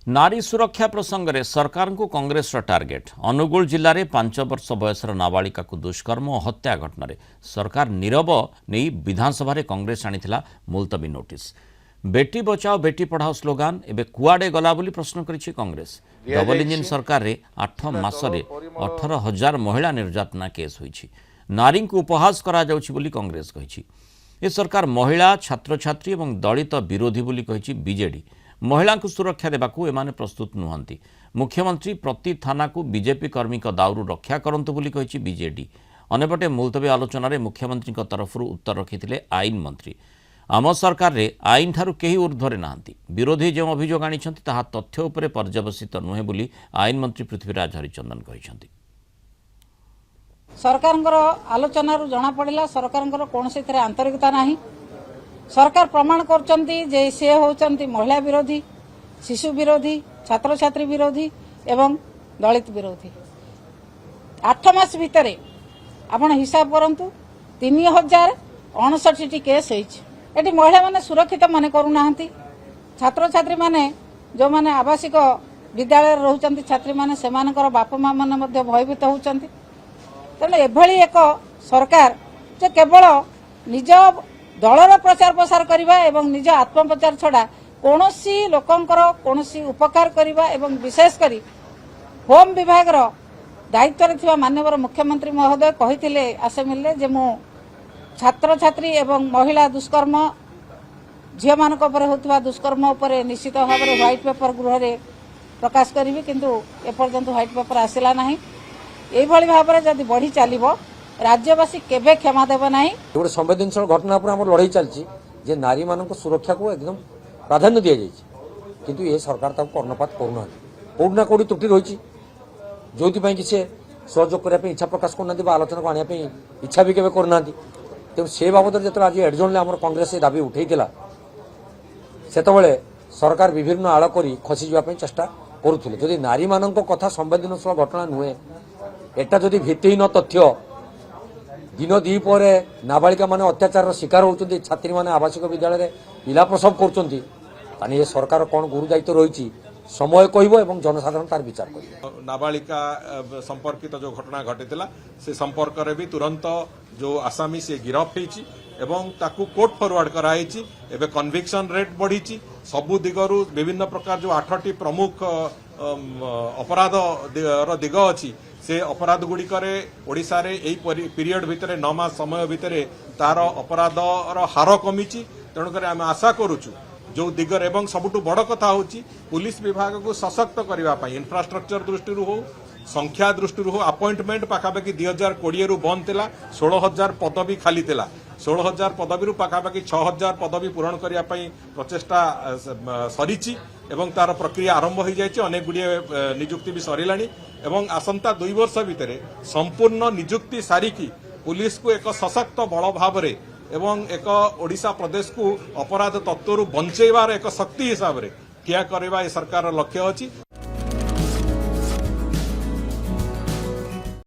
नारी सुरक्षा प्रसंग में सरकार को कांग्रेस टार्गेट अनुगुल जिले में 5 वर्ष बयसर नाबालिका को दुष्कर्म और हत्या घटना सरकार नीरव नहीं विधानसभा कांग्रेस आनीथिला मुलतवी नोटिस। बेटी बचाओ बेटी पढ़ाओ स्लोगान एबे कुआडे गला बोली प्रश्न करिछि कांग्रेस। डबल इंजिन सरकार रे 8 मासरे 18,000 महिला निर्यातना केस होईछि। नारी को उपहास करा जाउछि बोली कांग्रेस कहिछि। ए सरकार महिला छात्र छात्री एवं दलित विरोधी बोली कहिछि बीजेडी। महिला को सुरक्षा देवाकू एमाने प्रस्तुत नुहंती। मुख्यमंत्री प्रति थाना को बीजेपी कर्मी दाउरू रक्षा करंतु बोली कहिछि बीजेडी। अनेपटे मुलतवी आलोचना रे मुख्यमंत्री तरफ उत्तर रखिथिले आईन मंत्री। आम सरकार रे आईन ठारू केही ऊर्ध्वरे नाहांती। विरोधी जो अभियोग आनिछंती ताहा तथ्य उपरे पर्यवसित नुहे बोली आईन मंत्री पृथ्वीराज हरिचंदन कहिछंती। सरकार आलोचना जना पड़ा सरकार कौन से आंतरिकता नहीं। सरकार प्रमाण कर से होचंती महिला विरोधी, शिशु विरोधी, छात्र छात्री विरोधी एवं दलित विरोधी। 8 मास भितर आपण हिसाब करंतु 3059 केस होती। महिला माने सुरक्षित माने करूना। छात्र छात्री माने जो माने आवासिक विद्यालय रोचंती छात्री माने सेमानकर बापा माँ माने मध्य भयभीत होचंती। तेणु एभली एक सरकार जे केवल निज दलर प्रचार प्रसार करने एवं निज आत्मप्रचार छड़ा कौनसी लोकंकर कौनसी उपकार करने एवं विशेषकर होम विभाग दायित्व थिबा माननीय मुख्यमंत्री महोदय कही आसेम्बली जे मु छात्र छात्री एवं महिला दुष्कर्म झील मान होता दुष्कर्म उपर निश्चित भाव में व्हाइट पेपर गृह में प्रकाश करी किंतु एपर्यंत व्हाइट पेपर आसला ना। यही भाव में जब बढ़ी चलो राज्यवासी केबे क्षमा देव ना। गोटे संवेदनशील घटना पर लड़ाई चलती जे नारी मान सुरक्षा को एकदम प्राधान्य दि जाए किंतु ये सरकार कर्णपात करूना। कौटना कौटी त्रुटि रही जो सी सहयोग करने इच्छा प्रकाश करना आलोचना को आने इच्छा भी केवे करना। तेणु से बाबद जो आज एडजोन आम कांग्रेस दाबी उठेला से सरकार विभिन्न आड़ कर खसी जावाई चेष्टा करुले। जदि नारी मान कथा संवेदनशील घटना नुहे एटा जदि भित्तिहीन तथ्य दिन दीपर नाबालिका माने अत्याचार शिकार होती छात्री माने आवासिक विद्यालय पिला प्रसव कर सरकार कौन गुरु दायित्व रही समय कहब एवं जनसाधारण तार विचार कर। नाबालिका संपर्कित जो घटना घटीला से संपर्क रे भी तुरंत जो आसामी से गिरफ होती एवं ताकू कोर्ट फॉरवर्ड कराई। एबे कन्विक्शन रेट बढ़ी सबु दिगरु विभिन्न प्रकार जो 8टी प्रमुख अपराध दिग अच्छी से अपराध गुड़िकर ओडिशा रे एई पीरियड भितर 9 मास समय भितर तार अपराध हार कमी। तेणुक आम आशा करुचु जो दिगर एवं सबुठु बड़ कथा होची पुलिस विभाग को सशक्त करने इंफ्रास्ट्रक्चर दृष्टि हो संख्या दृष्टि हो अपॉइंटमेंट पाखापाखि 2020 रु बंद थिला। 16,000 पदवी खाली थिला। 16,000 पदवी पाखापाखि 6,000 पदवी पूरण करने प्रचेषा सरी एवं तार प्रक्रिया आरंभ हो जाए। अनेक गुड़िए निजुक्ति भी सरलानी एवं आसंता 2 वर्ष भितर संपूर्ण निजुक्ति सारिकी पुलिस को एक सशक्त बड़ भाव में एवं एक ओडिशा प्रदेश को अपराध तत्व बंचेबार एक शक्ति हिसाब से ठिया करवा सरकार लक्ष्य अच्छी।